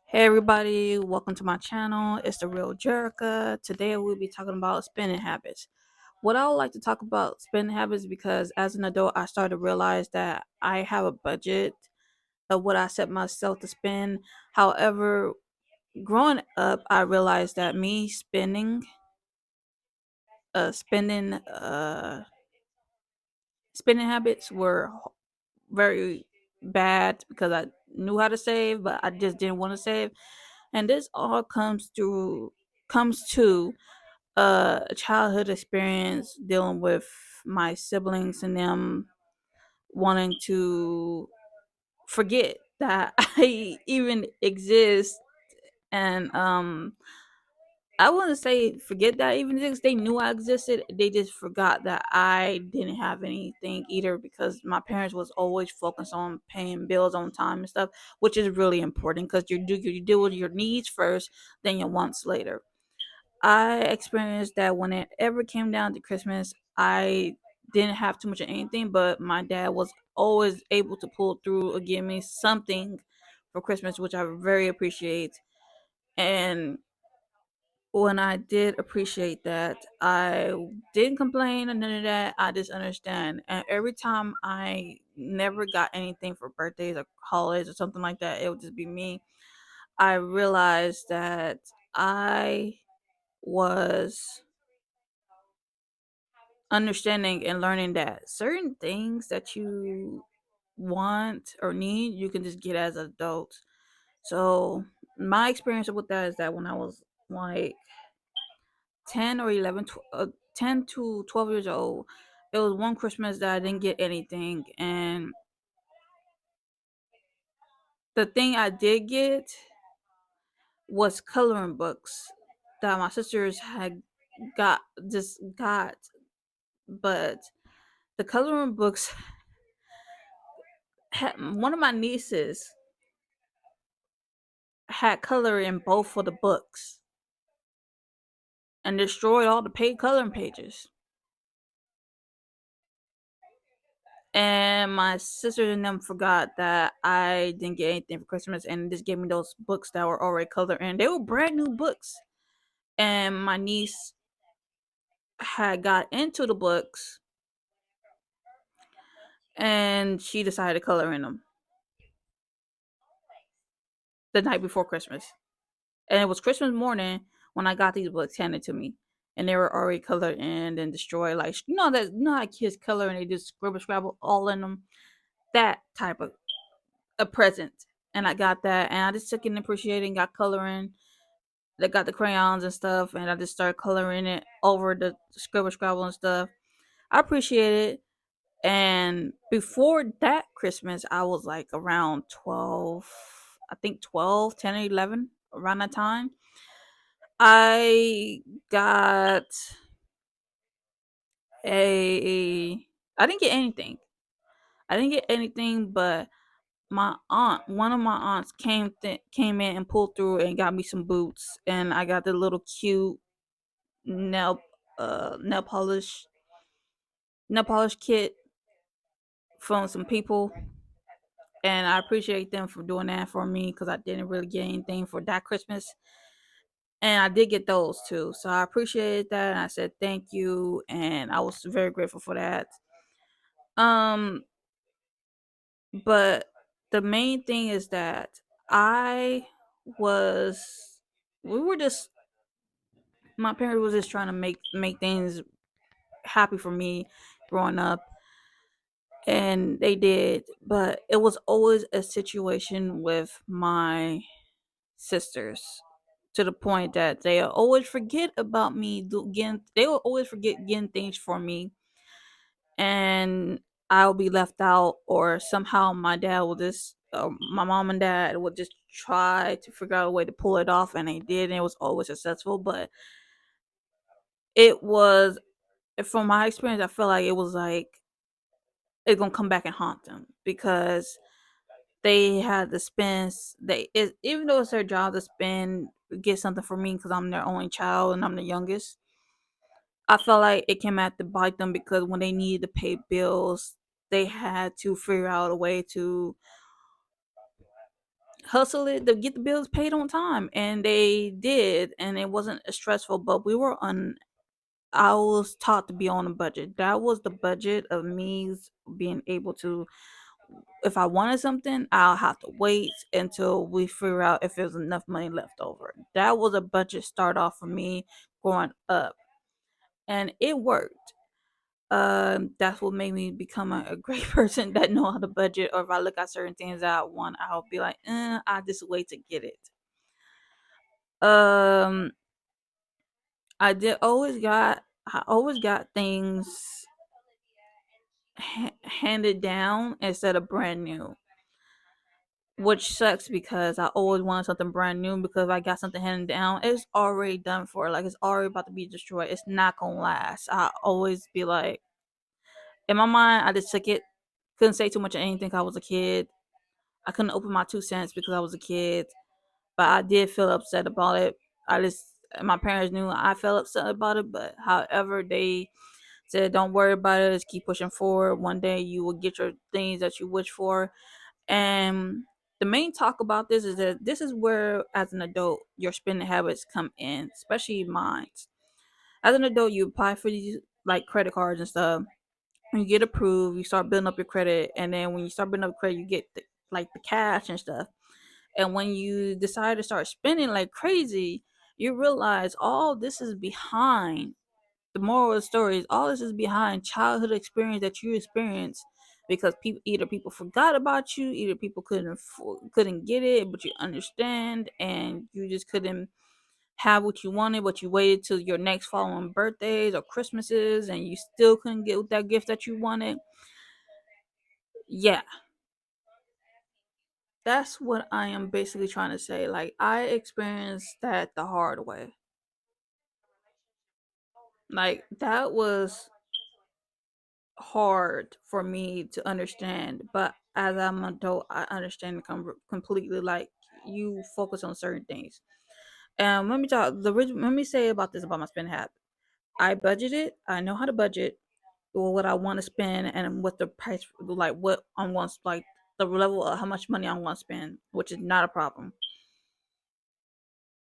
Hey everybody, welcome to my channel. It's the real Jerica. Today we'll be talking about spending habits. What I would like to talk about spending habits because as an adult I started to realize that I have a budget of what I set myself to spend. However, growing up I realized that me spending spending habits were very bad because I knew how to save but I just didn't want to save. And this all comes to a childhood experience dealing with my siblings and them wanting to forget that I even exist. And I wouldn't say forget that I even exist. They knew I existed. They just forgot that I didn't have anything either because my parents was always focused on paying bills on time and stuff, which is really important because you deal with your needs first, then your wants later. I experienced that when it ever came down to Christmas, I didn't have too much of anything, but my dad was always able to pull through or give me something for Christmas, which I very appreciate. And when I did appreciate that, I didn't complain or none of that. I just understand. And every time I never got anything for birthdays or holidays or something like that, it would just be me. I realized that I was understanding and learning that certain things that you want or need, you can just get as adults. So my experience with that is that when I was like 10 or 11, 10 to 12 years old, it was one Christmas that I didn't get anything. And the thing I did get was coloring books that my sisters had got just got. But the coloring books, one of my nieces had color in both of the books and destroyed all the paid coloring pages. And my sisters and them forgot that I didn't get anything for Christmas and just gave me those books that were already colored in. They were brand new books. And my niece had got into the books and she decided to color in them the night before Christmas. And it was Christmas morning when I got these books handed to me. And they were already colored in and destroyed. Like you know how kids color and they just scribble scrabble all in them. That type of a present. And I got that and I just took it and appreciated and got coloring. They got the crayons and stuff and I just started coloring it over the scribble scrabble and stuff. I appreciate it. And before that Christmas, I was like around 12, I think 12, 10, or 11, around that time. I got a. I didn't get anything. I didn't get anything, but one of my aunts came in and pulled through and got me some boots, and I got the little cute nail nail polish kit from some people, and I appreciate them for doing that for me because I didn't really get anything for that Christmas, and I did get those too. So I appreciated that, and I said thank you, and I was very grateful for that. Um, but the main thing is that I was, we were just, my parents was just trying to make things happy for me growing up, and they did. But it was always a situation with my sisters to the point that they always forget about me getting. They will always forget getting things for me, and I'll be left out, or somehow my dad will just, my mom and dad would just try to figure out a way to pull it off, and they did, and it was always successful. But it was, from my experience, I feel like it was like it's gonna come back and haunt them because they had to spend even though it's their job to spend get something for me because I'm their only child and I'm the youngest. I felt like it came out to bite them because when they needed to pay bills, they had to figure out a way to hustle it to get the bills paid on time, and they did, and it wasn't as stressful. But we were on. I was taught to be on a budget. That was the budget of me being able to. If I wanted something, I'll have to wait until we figure out if there's enough money left over. That was a budget start off for me growing up, and it worked. That's what made me become a great person that know how to budget. Or if I look at certain things that I want, I'll be like, I just wait to get it. Um, I always got things handed down instead of brand new, which sucks because I always wanted something brand new. Because if I got something handed down, it's already done for. Like, it's already about to be destroyed. It's not gonna last. I always be like, in my mind, I just took it. Couldn't say too much of anything 'cause I was a kid. I couldn't open my 2 cents because I was a kid, but I did feel upset about it. I just My parents knew I felt upset about it, but however they said, "Don't worry about it. Just keep pushing forward. One day you will get your things that you wish for." And the main talk about this is that this is where, as an adult, your spending habits come in, especially mine. As an adult, you apply for these like credit cards and stuff. When you get approved, you start building up your credit, and then when you start building up credit, you get the cash and stuff. And when you decide to start spending like crazy, you realize all this is behind. The moral of the story is all this is behind childhood experience that you experienced, because people forgot about you, either people couldn't get it, but you understand, and you just couldn't have what you wanted, but you waited till your next following birthdays or Christmases, and you still couldn't get that gift that you wanted. Yeah, that's what I am basically trying to say. Like, I experienced that the hard way. Like, that was hard for me to understand, but as I'm an adult, I understand completely. Like, you focus on certain things. Let me say about this about my spending habit. I budgeted. I know how to budget, or what I want to spend, and what the price, like what I want, like the level of how much money I want to spend, which is not a problem.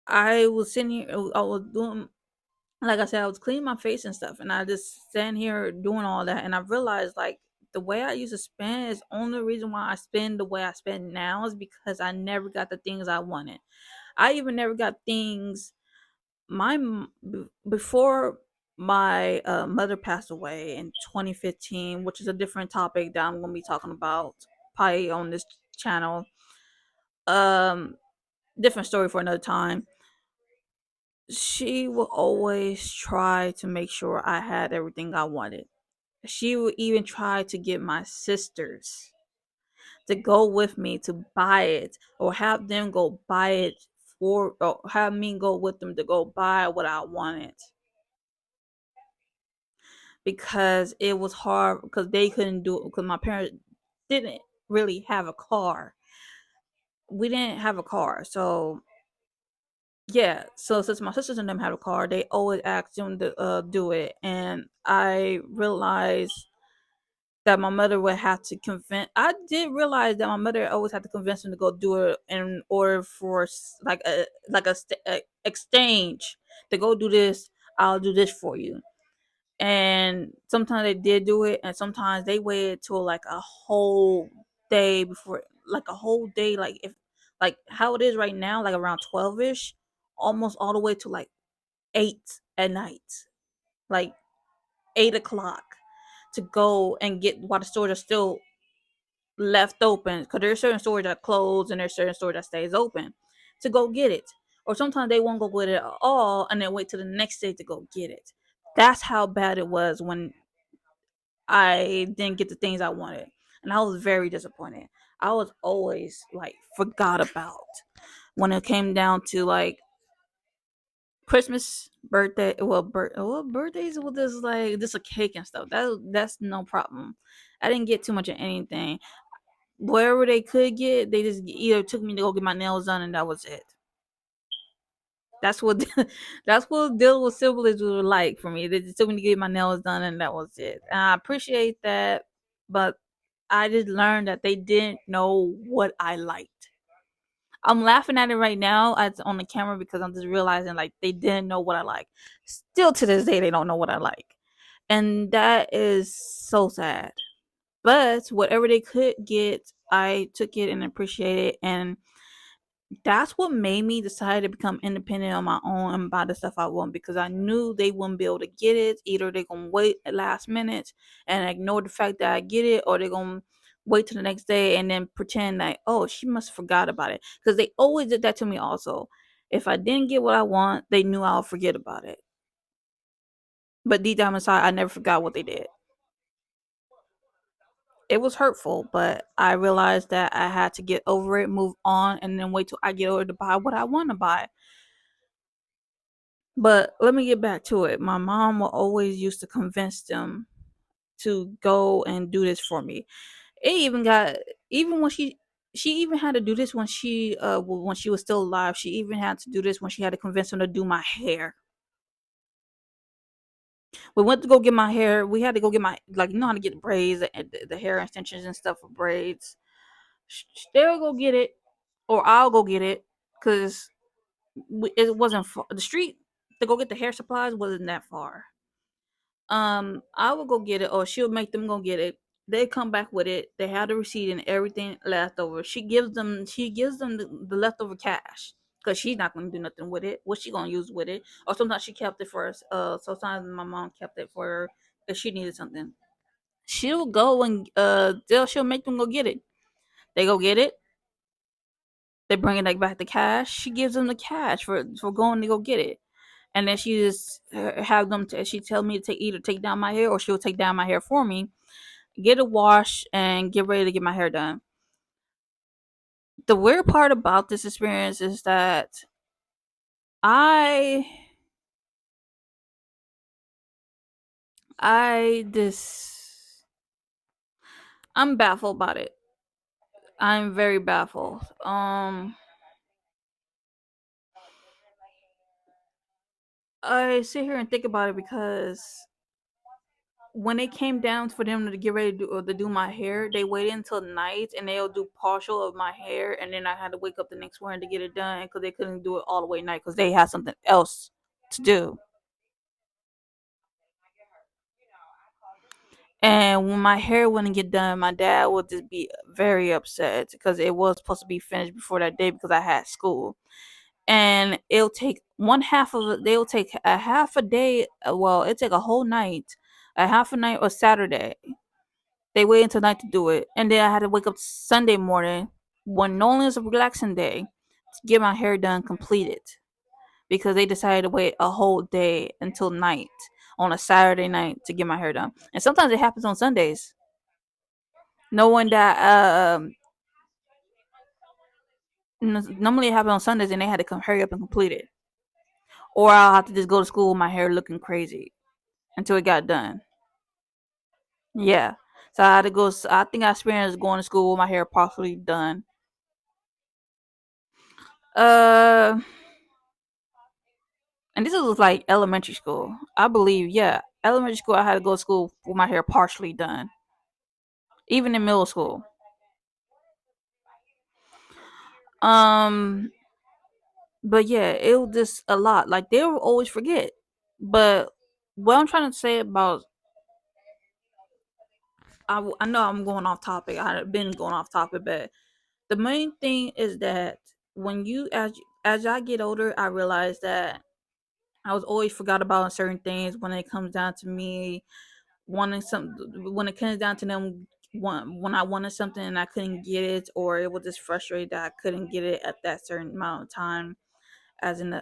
I was sitting here. I was doing, like I said, I was cleaning my face and stuff, and I just stand here doing all that, and I realized, like, the way I used to spend is only reason why I spend the way I spend now is because I never got the things I wanted. I even never got things. Before my mother passed away in 2015, which is a different topic that I'm gonna be talking about probably on this channel. Um, Different story for another time. She would always try to make sure I had everything I wanted. She would even try to get my sisters to go with me to buy it, or have them go buy it, or have me go with them to go buy what I wanted, because it was hard because they couldn't do it because my parents didn't really have a car. We didn't have a car. So yeah, so since my sisters and them had a car, they always asked them to do it, and I realized that my mother would have to convince. I did realize that my mother always had to convince them to go do it in order for a exchange, to go do this. I'll do this for you. And sometimes they did do it, and sometimes they waited till like a whole day before, like a whole day, like if, like how it is right now, like around 12ish, almost all the way to like 8 at night, like 8 o'clock, to go and get while the stores are still left open, because there's certain stores that close and there's certain stores that stays open, to go get it. Or sometimes they won't go get it at all and then wait till the next day to go get it. That's how bad it was when I didn't get the things I wanted. And I was very disappointed. I was always like forgot about when it came down to like Christmas, birthday. Birthdays with this, like just a cake and stuff. That's no problem. I didn't get too much of anything. Wherever they could get, they just either took me to go get my nails done, and that was it. That's what that's what dealing with siblings were like for me. They just took me to get my nails done, and that was it. And I appreciate that, but I just learned that they didn't know what I liked. I'm laughing at it right now as on the camera because I'm just realizing like they didn't know what I like. Still to this day, they don't know what I like, and that is so sad. But whatever they could get, I took it and appreciated it, and that's what made me decide to become independent on my own and buy the stuff I want because I knew they wouldn't be able to get it. Either they're gonna wait at last minute and ignore the fact that I get it, or they're gonna wait till the next day and then pretend like, oh, she must have forgot about it. Because they always did that to me also. If I didn't get what I want, they knew I'll forget about it. But deep down inside, I never forgot what they did. It was hurtful, but I realized that I had to get over it, move on, and then wait till I get over to buy what I want to buy. But let me get back to it. My mom will always used to convince them to go and do this for me. It even got even when she even had to do this when she was still alive. She even had to do this when she had to convince them to do my hair. We went to go get my hair. We had to go get my like you know how to get braids and the hair extensions and stuff for braids. They'll go get it, or I'll go get it, cause it wasn't far. The street to go get the hair supplies wasn't that far. I will go get it, or she'll make them go get it. They come back with it. They have the receipt and everything left over. She gives them the leftover cash because she's not going to do nothing with it. What she going to use with it? Or sometimes she kept it for us. Sometimes my mom kept it for her if she needed something. She'll go and she'll make them go get it. They go get it. They bring it like back the cash. She gives them the cash for going to go get it. And then she just have them. She tell me to either take down my hair or she'll take down my hair for me, get a wash, and get ready to get my hair done. The weird part about this experience is that I I this I'm baffled about it. I'm very baffled. I sit here and think about it because when it came down for them to get ready to do my hair, they waited until night and they'll do partial of my hair, and then I had to wake up the next morning to get it done because they couldn't do it all the way night because they had something else to do. And when my hair wouldn't get done, my dad would just be very upset because it was supposed to be finished before that day because I had school. And it'll take one half of it, they'll take a half a day. Well, it take a whole night, a half a night or Saturday. They wait until night to do it. And then I had to wake up Sunday morning when normally is a relaxing day to get my hair done completed because they decided to wait a whole day until night on a Saturday night to get my hair done. And sometimes it happens on Sundays. Knowing that normally it happens on Sundays and they had to come hurry up and complete it. Or I'll have to just go to school with my hair looking crazy until it got done. Yeah. So I had to go. I think I experienced going to school with my hair partially done. Uh, and this was like elementary school, I believe. Yeah, elementary school. I had to go to school with my hair partially done. Even in middle school. Um, but yeah, it was just a lot. Like they will always forget. But what I'm trying to say about, I know I'm going off topic. I've been going off topic, but the main thing is that when you as I get older, I realize that I was always forgot about certain things when it comes down to me wanting some. When it comes down to them, when I wanted something and I couldn't get it, or it was just frustrated that I couldn't get it at that certain amount of time. As an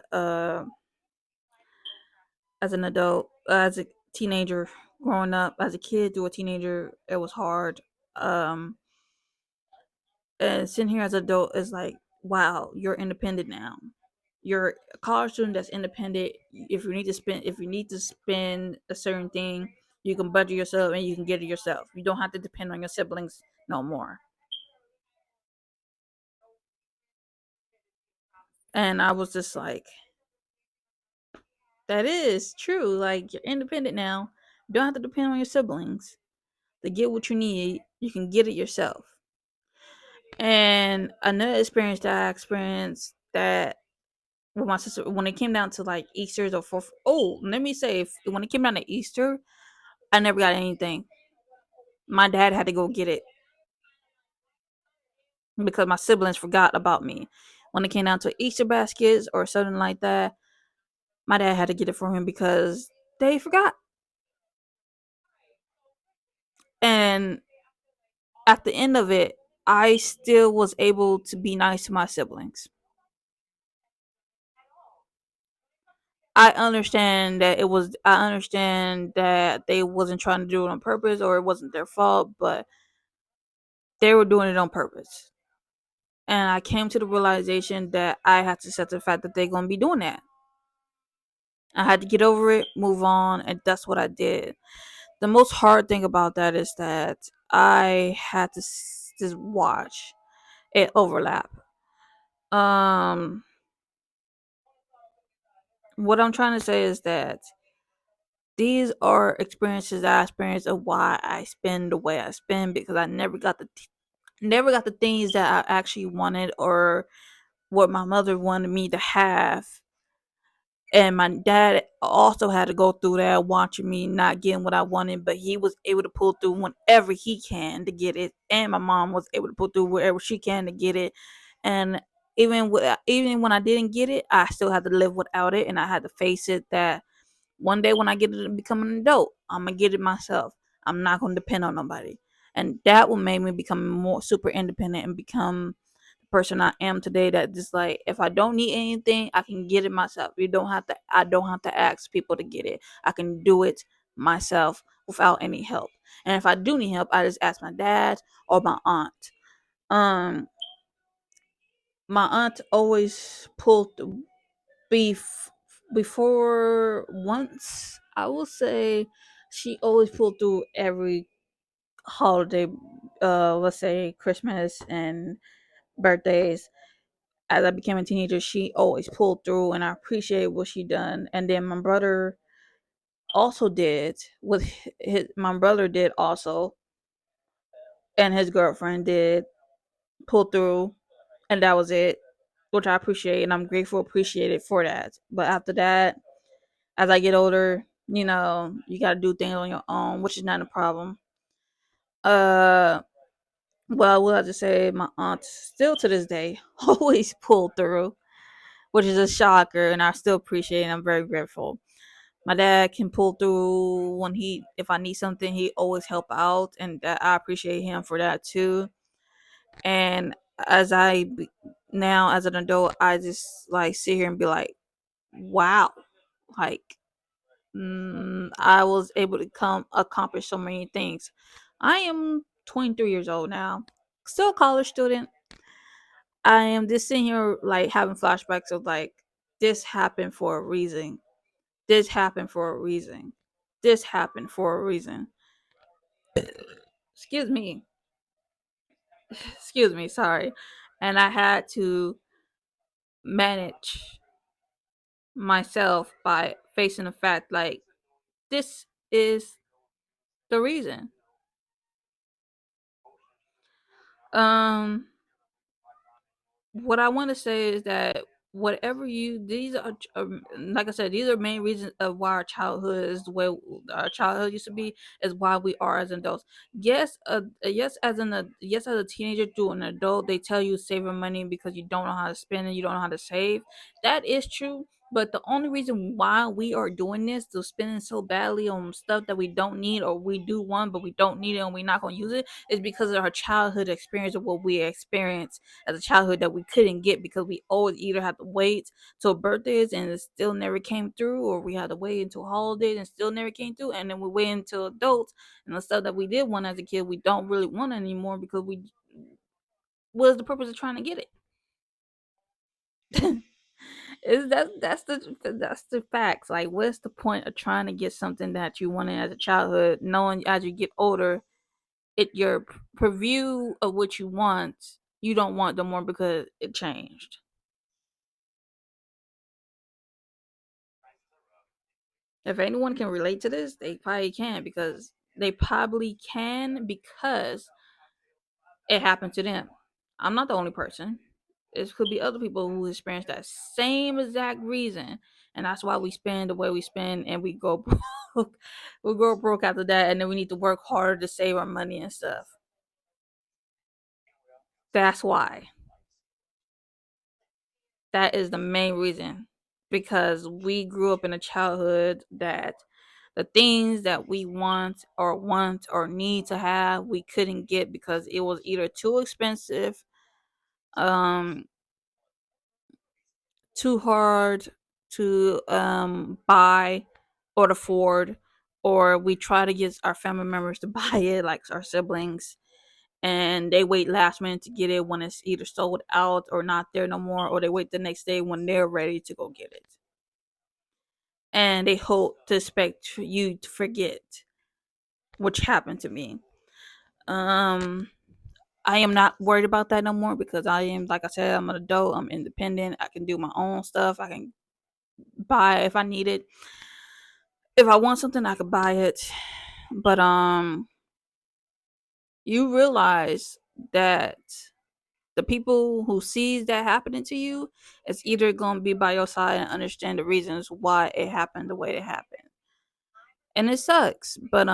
as an adult, as a teenager, growing up as a kid to a teenager, it was hard. Um, and sitting here as an adult is like, wow, you're independent now. You're a college student that's independent. If you need to spend a certain thing, you can budget yourself and you can get it yourself. You don't have to depend on your siblings no more. And I was just like, that is true. Like you're independent now. You don't have to depend on your siblings to get what you need. You can get it yourself. And another experience that I experienced that with my sister when it came down to like Easter's or fourth. Oh, let me say, when it came down to Easter, I never got anything. My dad had to go get it because my siblings forgot about me. When it came down to Easter baskets or something like that, my dad had to get it for him because they forgot. And at the end of it, I still was able to be nice to my siblings. I understand that they wasn't trying to do it on purpose or it wasn't their fault, but they were doing it on purpose. And I came to the realization that I had to accept the fact that they're gonna be doing that. I had to get over it, move on, and that's what I did. The most hard thing about that is that I had to just watch it overlap. Um, what I'm trying to say is that these are experiences that I experienced of why I spend the way I spend because I never got the things that I actually wanted or what my mother wanted me to have. And my dad also had to go through that watching me not getting what I wanted, but he was able to pull through whenever he can to get it. And my mom was able to pull through wherever she can to get it. And even when I didn't get it, I still had to live without it and I had to face it that one day when I get it and become an adult, I'm gonna get it myself. I'm not gonna depend on nobody. And that will make me become more super independent and become person I am today that just like if I don't need anything, I can get it myself. You don't have to I don't have to ask people to get it. I can do it myself without any help. And if I do need help, I just ask my dad or my aunt. Um my aunt always pulled the beef before once. I will say she always pulled through every holiday, let's say Christmas and birthdays. As I became a teenager, she always pulled through, and I appreciate what she done. And then my brother also did with my brother did also, and his girlfriend did pull through, and that was it, which I appreciate, and I'm grateful, appreciated for that. But after that, as I get older, you got to do things on your own, which is not a problem. Uh, well, I will have to say my aunt still to this day always pulled through, which is a shocker, and I still appreciate it. And I'm very grateful. My dad can pull through when if I need something, he always help out, and I appreciate him for that too. And as now as an adult, I just like sit here and be like, wow, like I was able to come accomplish so many things. I am 23 years old now, still a college student. I am just sitting here like having flashbacks of like this happened for a reason. This happened for a reason. This happened for a reason. Excuse me. Excuse me, sorry. And I had to manage myself by facing the fact like this is the reason. Um what I want to say is that whatever these are like I said, these are main reasons of why our childhood is the way our childhood used to be, is why we are as adults. Yes, yes, as a teenager to an adult, they tell you saving money because you don't know how to spend and you don't know how to save. That is true. But the only reason why we are doing this, to spending so badly on stuff that we don't need or we do want but we don't need it and we're not gonna use it, is because of our childhood experience of what we experienced as a childhood that we couldn't get because we always either had to wait till birthdays and it still never came through, or we had to wait until holidays and still never came through, and then we wait until adults and the stuff that we did want as a kid we don't really want anymore because we what is the purpose of trying to get it? Is that's the facts. Like, what's the point of trying to get something that you wanted as a childhood, knowing as you get older, your preview of what you want, you don't want no more because it changed. If anyone can relate to this, they probably can because it happened to them. I'm not the only person. It could be other people who experience that same exact reason, and that's why we spend the way we spend, and we go broke. We go broke after that, and then we need to work harder to save our money and stuff. That's why. That is the main reason, because we grew up in a childhood that the things that we want or need to have, we couldn't get because it was either too expensive, um too hard to buy or afford, or we try to get our family members to buy it, like our siblings, and they wait last minute to get it when it's either sold out or not there no more, or they wait the next day when they're ready to go get it, and they hope to expect you to forget, which happened to me. um I am not worried about that no more, because I am, like I said, I'm an adult, I'm independent, I can do my own stuff, I can buy if I need it. If I want something, I could buy it. But you realize that the people who sees that happening to you is either gonna be by your side and understand the reasons why it happened the way it happened. And it sucks. But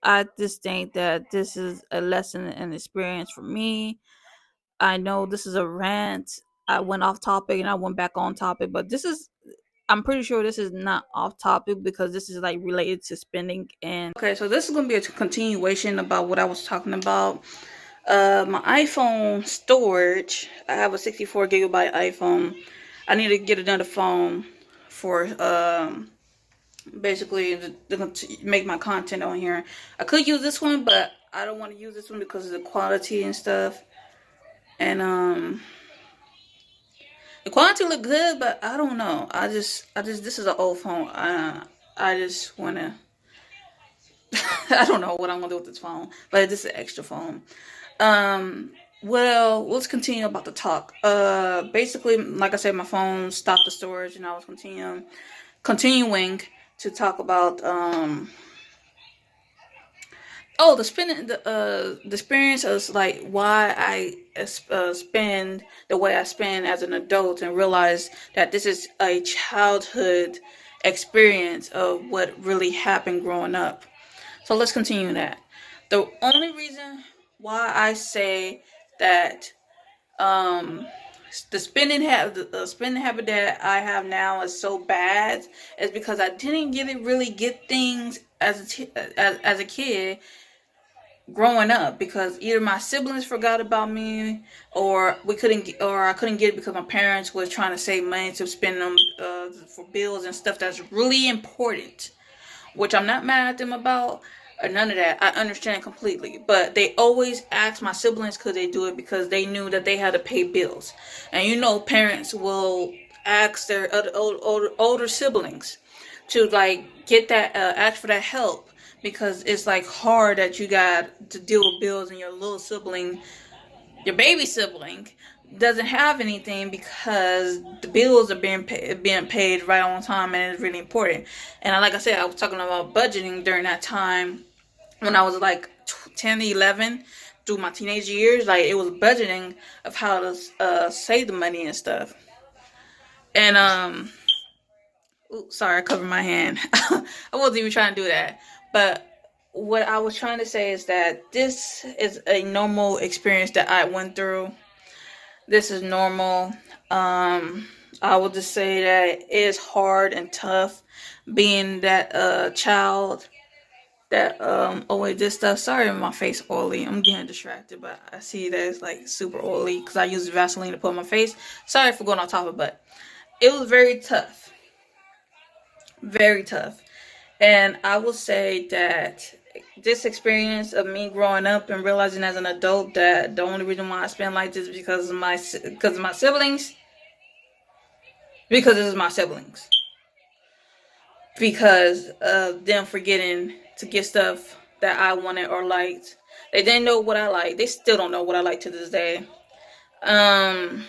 I just think that this is a lesson and experience for me. I know this is a rant. I went off topic and I went back on topic, but this is, I'm pretty sure this is not off topic, because this is like related to spending. And okay, so this is gonna be a continuation about what I was talking about. My iPhone storage. I have a 64 gigabyte iPhone. I need to get another phone for basically to make my content on here. I could use this one, but I don't want to use this one because of the quality and stuff. And the quality look good, but I don't know. I just this is an old phone. I just wanna. I don't know what I'm gonna do with this phone, but this is an extra phone. Um, well, let's continue about the talk. Basically, like I said, my phone stopped the storage, and I was continuing to talk about oh, the experience is like why I spend the way I spend as an adult, and realize that this is a childhood experience of what really happened growing up. So let's continue that. The only reason why I say that um the spending habit that I have now is so bad is because I didn't really get things as a kid growing up, because either my siblings forgot about me, or I couldn't get it because my parents was trying to save money to spend them for bills and stuff that's really important, which I'm not mad at them about, or none of that. I understand completely. But they always asked my siblings could they do it, because they knew that they had to pay bills. And parents will ask their older siblings to like get that ask for that help, because it's like hard that you got to deal with bills, and your little sibling, your baby sibling, doesn't have anything because the bills are being paid right on time, and it's really important. And like I said, I was talking about budgeting during that time when I was like 10, 11, through my teenage years. Like, it was budgeting of how to save the money and stuff. And ooh, sorry, I covered my hand. I wasn't even trying to do that. But what I was trying to say is that this is a normal experience that I went through. This is normal. I will just say that it is hard and tough being that child that always this stuff. Sorry, my face oily. I'm getting distracted, but I see that it's like super oily because I use Vaseline to put on my face. Sorry for going on top of it, but it was very tough, very tough. And I will say that this experience of me growing up and realizing as an adult that the only reason why I spend like this is because of my siblings, because this is my siblings, because of them forgetting to get stuff that I wanted or liked. They didn't know what I like. They still don't know what I like to this day. Um,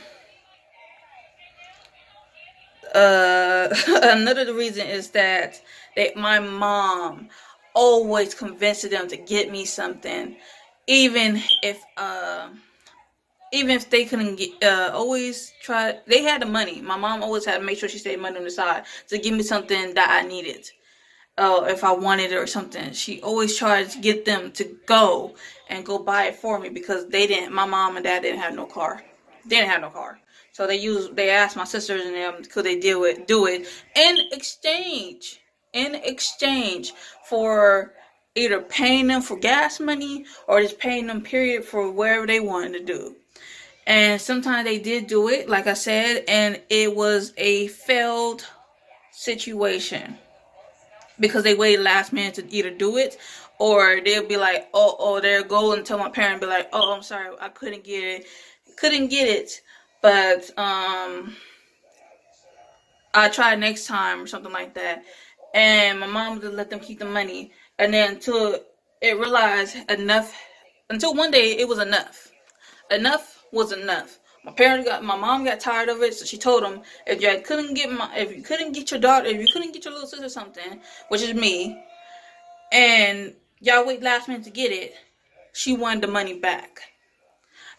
Another reason is that my mom always convinced them to get me something, even if even if they couldn't get, always try. They had the money. My mom always had to make sure she stayed money on the side to give me something that I needed. If I wanted it or something, she always tried to get them to go buy it for me because they didn't. My mom and dad didn't have no car. They didn't have no car, so they asked my sisters and them could they do it in exchange for either paying them for gas money or just paying them period for wherever they wanted to do. And sometimes they did do it, like I said, and it was a failed situation because they waited last minute to either do it or they'll be like, oh, they'll go and tell my parent, be like, oh, I'm sorry, I couldn't get it, but I try next time or something like that. And my mom would let them keep the money, and then until it realized enough, until one day it was enough. Enough was enough. My mom got tired of it, so she told them, if you couldn't get your daughter, if you couldn't get your little sister something, which is me, and y'all wait last minute to get it, she wanted the money back.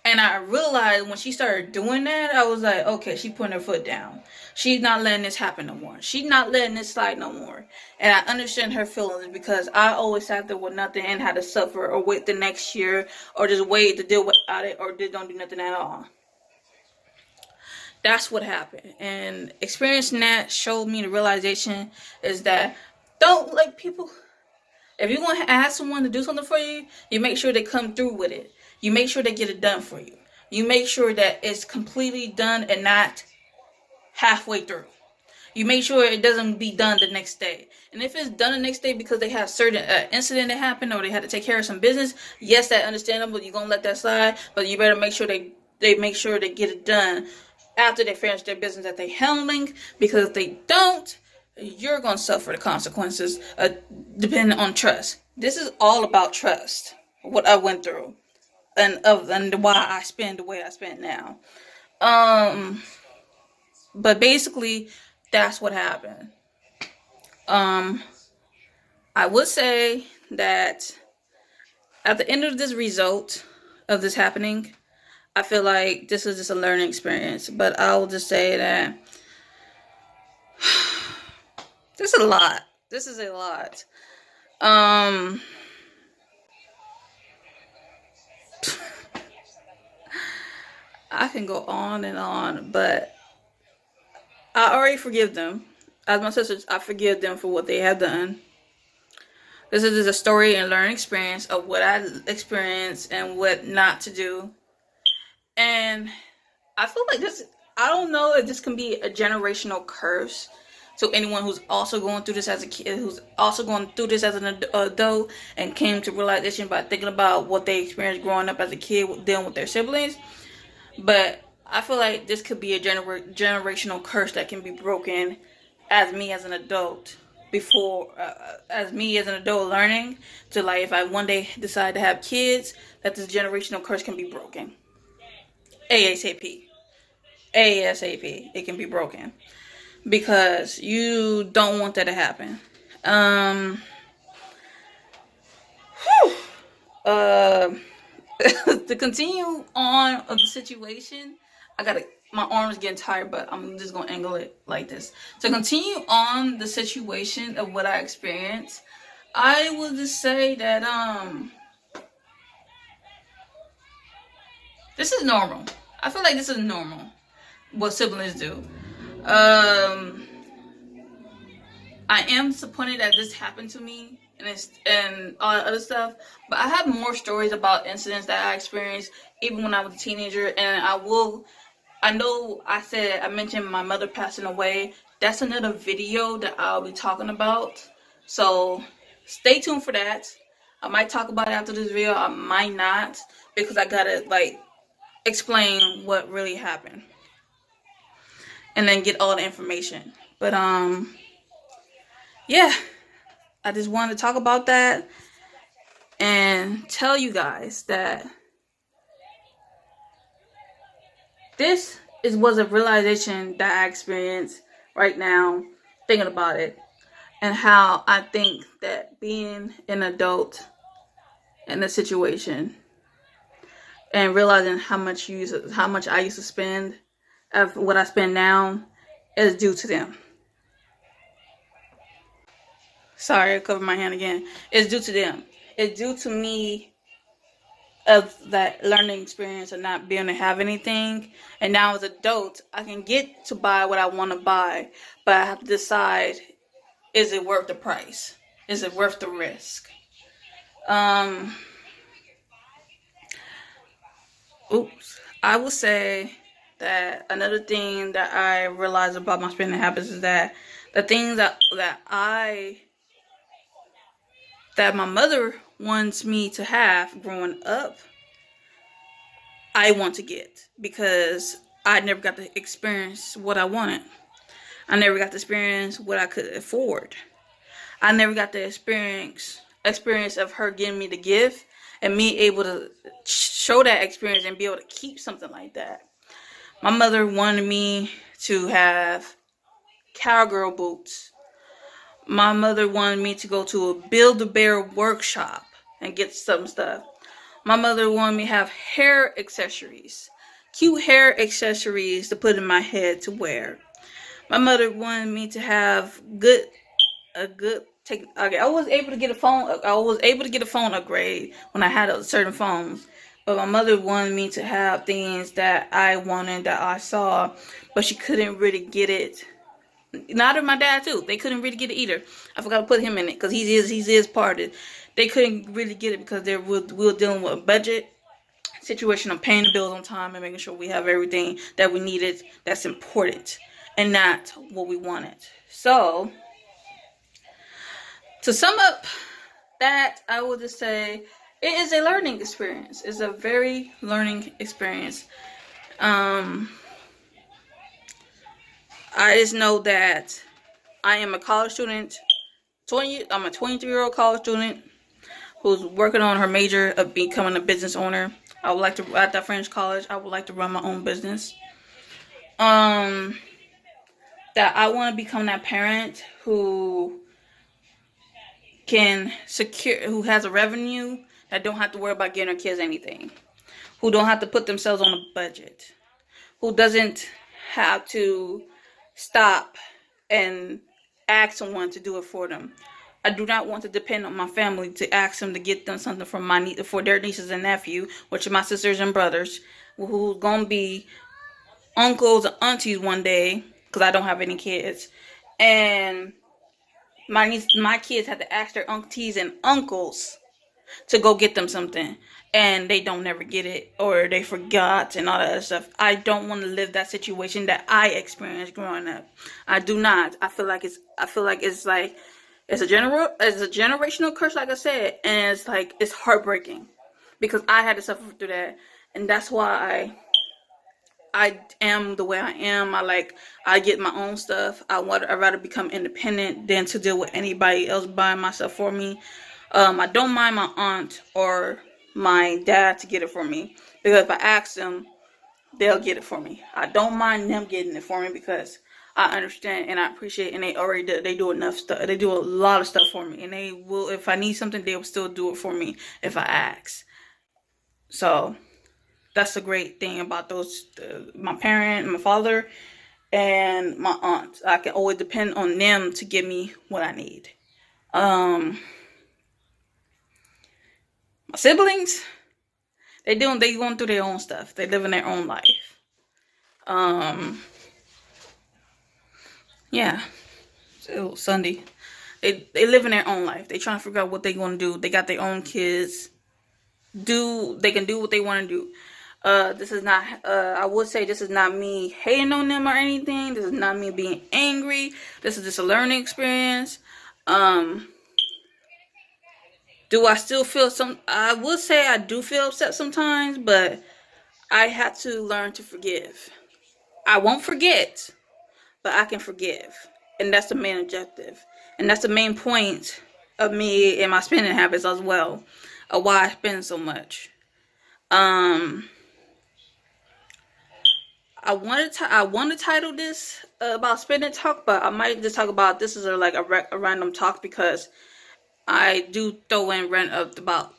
And I realized when she started doing that, I was like, okay, she putting her foot down. She's not letting this happen no more. She's not letting this slide no more. And I understand her feelings because I always sat there with nothing and had to suffer or wait the next year or just wait to deal without it or just don't do nothing at all. That's what happened. And experiencing that showed me the realization is that don't let people. If you're going to ask someone to do something for you, you make sure they come through with it. You make sure they get it done for you. You make sure that it's completely done and not halfway through. You make sure it doesn't be done the next day. And if it's done the next day because they have certain incident that happened or they had to take care of some business, yes, that's understandable. You're going to let that slide. But you better make sure they make sure they get it done after they finish their business that they're handling. Because if they don't, you're going to suffer the consequences depending on trust. This is all about trust, what I went through, and why I spend the way I spend now. But basically, that's what happened. I would say that at the end of this result of this happening, I feel like this is just a learning experience. But I will just say that this is a lot. This is a lot. I can go on and on, but I already forgive them. As my sisters, I forgive them for what they have done. This is just a story and learning experience of what I experienced and what not to do. And I feel like this, I don't know if this can be a generational curse to anyone who's also going through this as a kid, who's also going through this as an adult and came to realization by thinking about what they experienced growing up as a kid dealing with their siblings. But I feel like this could be a generational curse that can be broken as me as an adult as me as an adult learning to, like, if I one day decide to have kids, that this generational curse can be broken. ASAP. ASAP. It can be broken. Because you don't want that to happen. To continue on of the situation, my arm is getting tired, but I'm just gonna angle it like this. To continue on the situation of what I experienced, I would just say that this is normal. I feel like this is normal. What siblings do. I am disappointed that this happened to me and all that other stuff. But I have more stories about incidents that I experienced even when I was a teenager. And I know I mentioned my mother passing away. That's another video that I'll be talking about. So stay tuned for that. I might talk about it after this video. I might not, because I gotta explain what really happened and then get all the information. But yeah, I just wanted to talk about that and tell you guys that this was a realization that I experienced right now, thinking about it, and how I think that being an adult in a situation and realizing how much I used to spend of what I spend now is due to them. Sorry, I covered my hand again. It's due to them. It's due to me of that learning experience of not being able to have anything. And now as an adult, I can get to buy what I want to buy, but I have to decide, is it worth the price? Is it worth the risk? Um, oops. I would say that another thing that I realized about my spending habits is that the things that my mother wants me to have growing up, I want to get because I never got to experience what I wanted. I never got to experience what I could afford. I never got the experience of her giving me the gift and me able to show that experience and be able to keep something like that. My mother wanted me to have cowgirl boots. My mother wanted me to go to a Build-A-Bear workshop and get some stuff. My mother wanted me to have hair accessories, cute hair accessories to put in my head to wear. My mother wanted me to have a good take. Okay, I was able to get a phone. I was able to get a phone upgrade when I had a certain phones. But my mother wanted me to have things that I wanted that I saw, but she couldn't really get it. Neither my dad too. They couldn't really get it either. I forgot to put him in it because he is part of it. They couldn't really get it because we were dealing with a budget situation of paying the bills on time and making sure we have everything that we needed that's important and not what we wanted. So to sum up that, I would just say it is a learning experience. It's a very learning experience. I just know that I am a college student. I'm a 23-year-old college student who's working on her major of becoming a business owner. I would like to, after I finish college, I would like to run my own business. That I want to become that parent who who has a revenue that don't have to worry about getting her kids anything, who don't have to put themselves on a budget, who doesn't have to stop and ask someone to do it for them. I do not want to depend on my family to ask them to get them something for their nieces and nephew, which are my sisters and brothers, who's gonna be uncles and aunties one day because I don't have any kids, and my kids had to ask their aunties and uncles to go get them something, and they don't never get it, or they forgot and all that other stuff. I don't want to live that situation that I experienced growing up. I do not. I feel like it's a generational curse, like I said, and it's heartbreaking because I had to suffer through that, and that's why I am the way I am. I get my own stuff. I'd rather become independent than to deal with anybody else buying my stuff for me. I don't mind my aunt or my dad to get it for me because if I ask them, they'll get it for me. I don't mind them getting it for me because I understand and I appreciate, and they do enough stuff. They do a lot of stuff for me, and they will, if I need something, they will still do it for me if I ask. So that's the great thing about my parent, my father, and my aunt. I can always depend on them to give me what I need. My siblings, they going through their own stuff. They living their own life. Yeah. It was Sunday. They live in their own life. They trying to figure out what they gonna do. They got their own kids. They can do what they want to do. This is not. I would say this is not me hating on them or anything. This is not me being angry. This is just a learning experience. Do I still feel some? I would say I do feel upset sometimes, but I had to learn to forgive. I won't forget, but I can forgive, and that's the main objective, and that's the main point of me and my spending habits as well, of why I spend so much. I want to title this about spending talk, but I might just talk about this as a random talk because I do throw in rent of about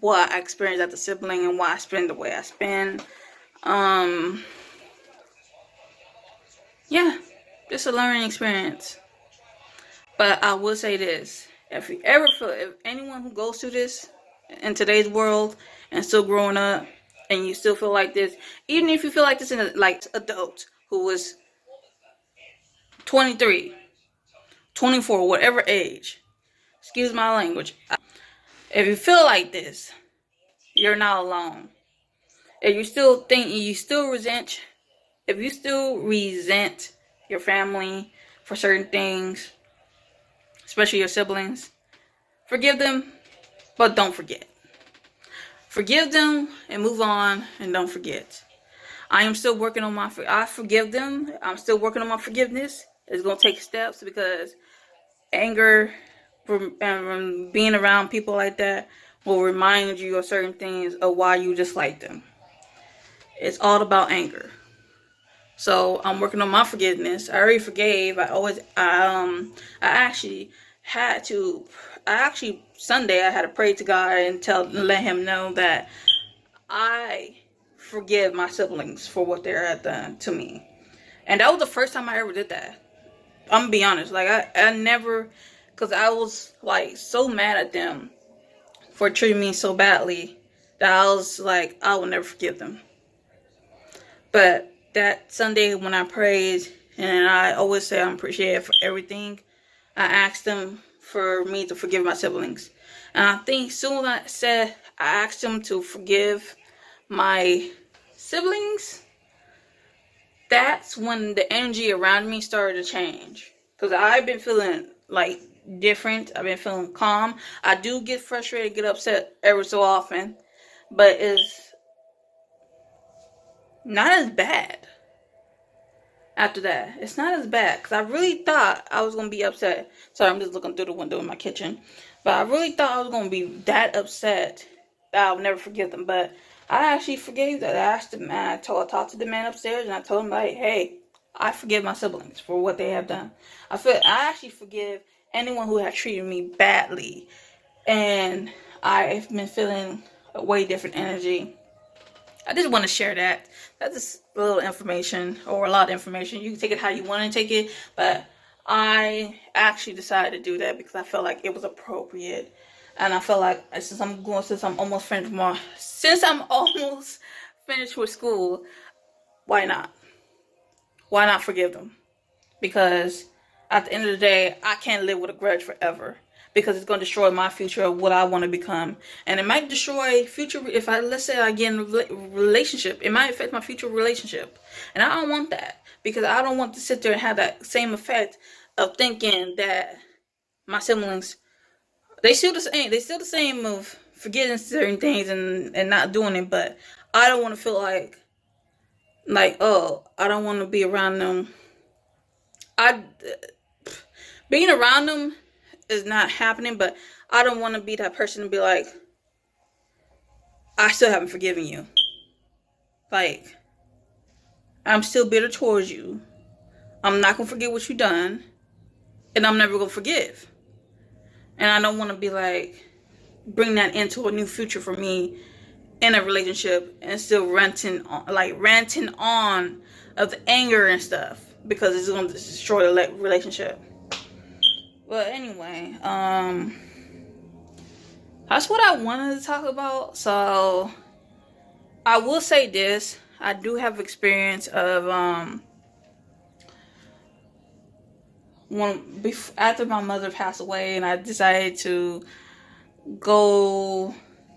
what I experienced as a sibling and why I spend the way I spend. Um, yeah, just a learning experience. But I will say this: if you ever feel, if anyone who goes through this in today's world and still growing up, and you still feel like this, even if you feel like this in like adult who was 23, 24, whatever age, excuse my language. If you feel like this, you're not alone. If you still think you still resent, if you still resent your family for certain things, especially your siblings, forgive them, but don't forget. Forgive them and move on, and don't forget. I am still working on I forgive them. I'm still working on my forgiveness. It's going to take steps because anger from being around people like that will remind you of certain things of why you dislike them. It's all about anger. So I'm working on my forgiveness. I already forgave. I actually had to. Sunday I had to pray to God and let Him know that I forgive my siblings for what they had done to me. And that was the first time I ever did that. I'm gonna be honest. Like I never, cause I was like so mad at them for treating me so badly that I was like, I will never forgive them. But that Sunday when I prayed, and I always say I'm appreciated for everything, I asked them for me to forgive my siblings. And I think soon I said I asked them to forgive my siblings, that's when the energy around me started to change. Because I've been feeling like different. I've been feeling calm. I do get frustrated, get upset every so often, but it's not as bad after that. It's not as bad because I really thought I was going to be upset. Sorry, I'm just looking through the window in my kitchen. But I really thought I was going to be that upset that I'll never forgive them. But I actually forgave that. I asked the man, I talked to the man upstairs, and I told him, like, hey, I forgive my siblings for what they have done. I actually forgive anyone who has treated me badly. And I've been feeling a way different energy. I just want to share that. That's just a little information, or a lot of information. You can take it how you want to take it, but I actually decided to do that because I felt like it was appropriate, and I felt like since I'm almost finished with school, why not? Why not forgive them? Because at the end of the day, I can't live with a grudge forever. Because it's going to destroy my future of what I want to become. And it might destroy future, let's say I get in a relationship, it might affect my future relationship. And I don't want that. Because I don't want to sit there and have that same effect of thinking that my siblings, they still the same of forgetting certain things and not doing it. But I don't want to feel like, oh, I don't want to be around them. Being around them is not happening, but I don't want to be that person to be like, I still haven't forgiven you. Like, I'm still bitter towards you. I'm not going to forget what you done. And I'm never going to forgive. And I don't want to be like, bring that into a new future for me in a relationship and still ranting on of the anger and stuff. Because it's going to destroy the relationship. But anyway, that's what I wanted to talk about. So I will say this: I do have experience of after my mother passed away, and I decided to go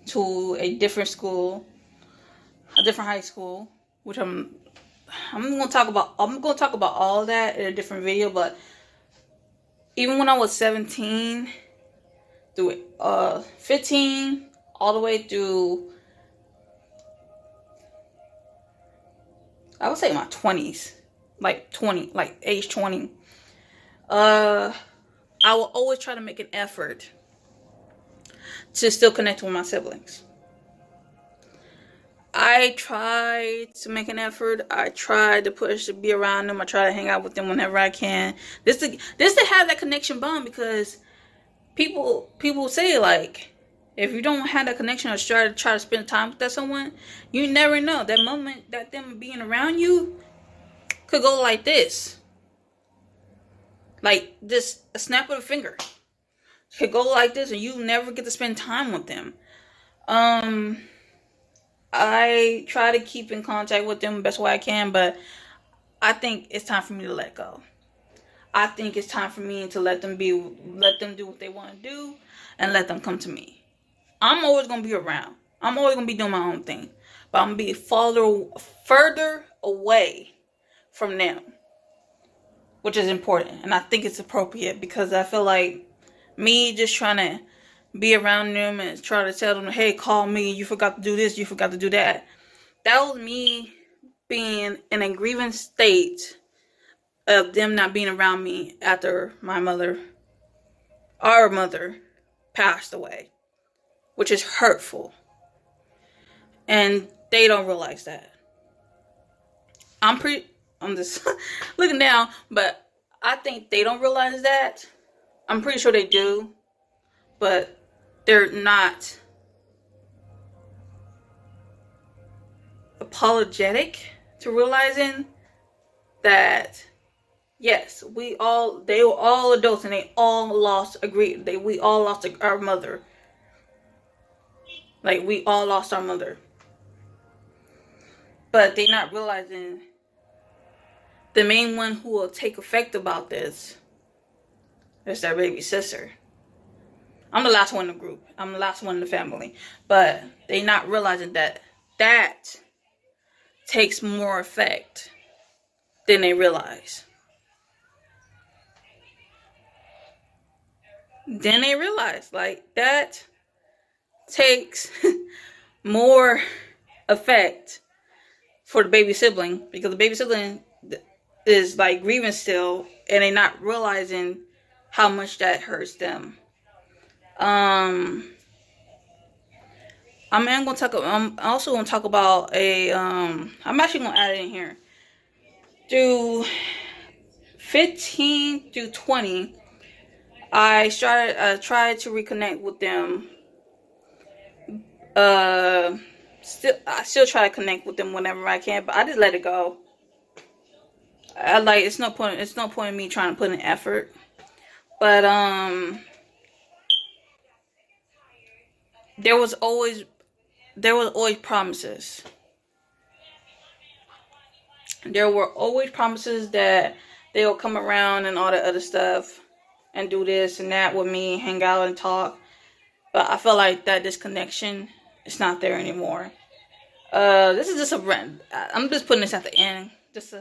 to a different school, a different high school, which I'm gonna talk about. I'm gonna talk about all of that in a different video, but. Even when I was 17 through 15 all the way through, I would say my 20s, like age 20, I will always try to make an effort to still connect with my siblings. I try to make an effort. I try to push to be around them. I try to hang out with them whenever I can. This to have that connection bond, because people say, like, If you don't have that connection or try to spend time with that someone, you never know. That moment that them being around you could go like this. Like just a snap of a finger. Could go like this and you never get to spend time with them. I try to keep in contact with them the best way I can, but I think it's time for me to let go. I think it's time for me to let them do what they want to do and let them come to me. I'm always going to be around. I'm always going to be doing my own thing. But I'm going to be further away from them, which is important. And I think it's appropriate because I feel like me just trying to be around them and try to tell them, hey, call me, you forgot to do this, you forgot to do that. That was me being in a grieving state of them not being around me after our mother passed away, which is hurtful. And they don't realize that. I'm just looking down, but I think they don't realize that. I'm pretty sure they do, but they're not apologetic to realizing that yes, they were all adults and they all we all lost our mother. Like we all lost our mother. But they're not realizing the main one who will take effect about this is their baby sister. I'm the last one in the group. I'm the last one in the family. But they're not realizing that takes more effect than they realize. Then they realize, like, that takes more effect for the baby sibling, because the baby sibling is like grieving still, and they're not realizing how much that hurts them. I'm also gonna talk about I'm actually gonna add it in here. Through 15 through 20, I tried to reconnect with them. I still try to connect with them whenever I can, but I just let it go. It's no point in me trying to put in effort. But there was always promises. There were always promises that they will come around and all that other stuff and do this and that with me, hang out and talk. But I feel like that disconnection is not there anymore. This is just a rant. I'm just putting this at the end just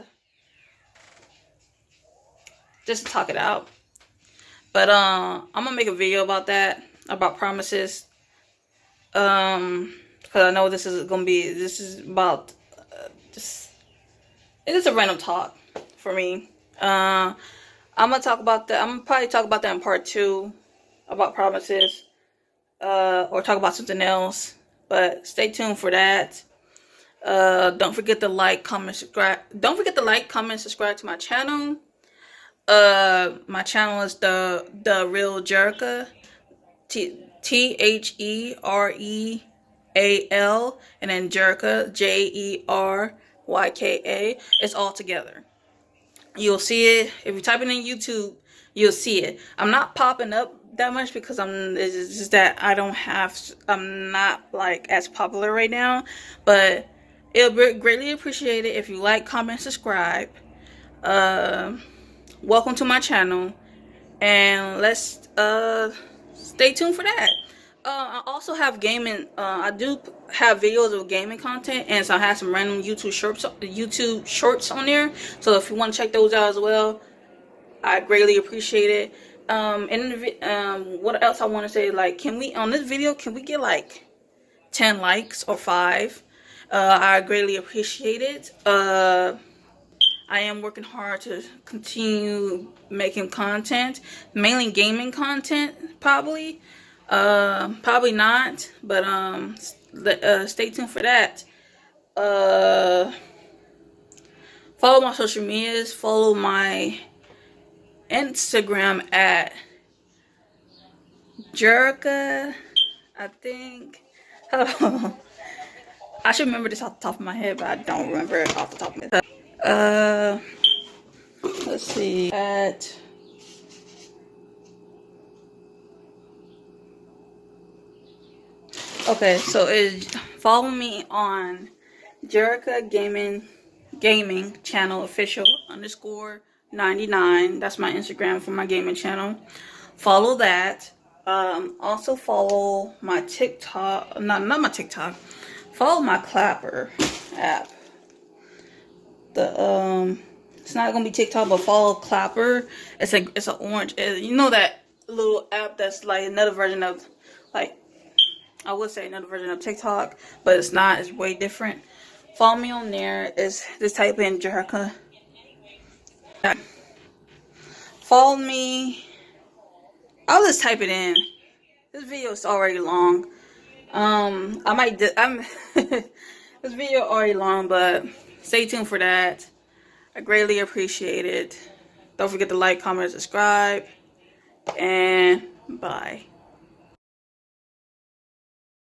to talk it out. But I'm gonna make a video about that, about promises. Because I know this is about just it is a random talk for me. I'm gonna talk about that. I'm gonna probably talk about that in part 2 about promises, or talk about something else. But stay tuned for that. Don't forget to like, comment, subscribe. Don't forget to like, comment, subscribe to my channel. My channel is the Real Jerica. TheReal, and then Jerica, Jeyryka. It's all together. You'll see it if you type it in YouTube. You'll see it. I'm not popping up that much because it's just that I'm not like as popular right now. But it'll be greatly appreciated if you like, comment, subscribe. Welcome to my channel, and let's stay tuned for that. I also have gaming. I do have videos of gaming content, and so I have some random YouTube shorts on there. So if you want to check those out as well, I greatly appreciate it. What else I want to say? Like, on this video, can we get like 10 likes or 5? I greatly appreciate it. I am working hard to continue making content, mainly gaming content, probably. Probably not, but stay tuned for that. Follow my social medias. Follow my Instagram at Jerica. I think. I should remember this off the top of my head, but I don't remember it off the top of my head. Let's see. Okay, so follow me on Jerica Gaming Channel Official underscore 99. That's my Instagram for my gaming channel. Follow that. Also follow my TikTok. Not my TikTok. Follow my Clapper app. It's not gonna be TikTok, but follow Clapper. It's an orange. You know that little app that's like another version of, like, I would say another version of TikTok, but it's not. It's way different. Follow me on there. Is just type in Jerica. Follow me. I'll just type it in. This video is already long. I might. I'm. This video already long, but stay tuned for that. I greatly appreciate it. Don't forget to like, comment, and subscribe. And bye.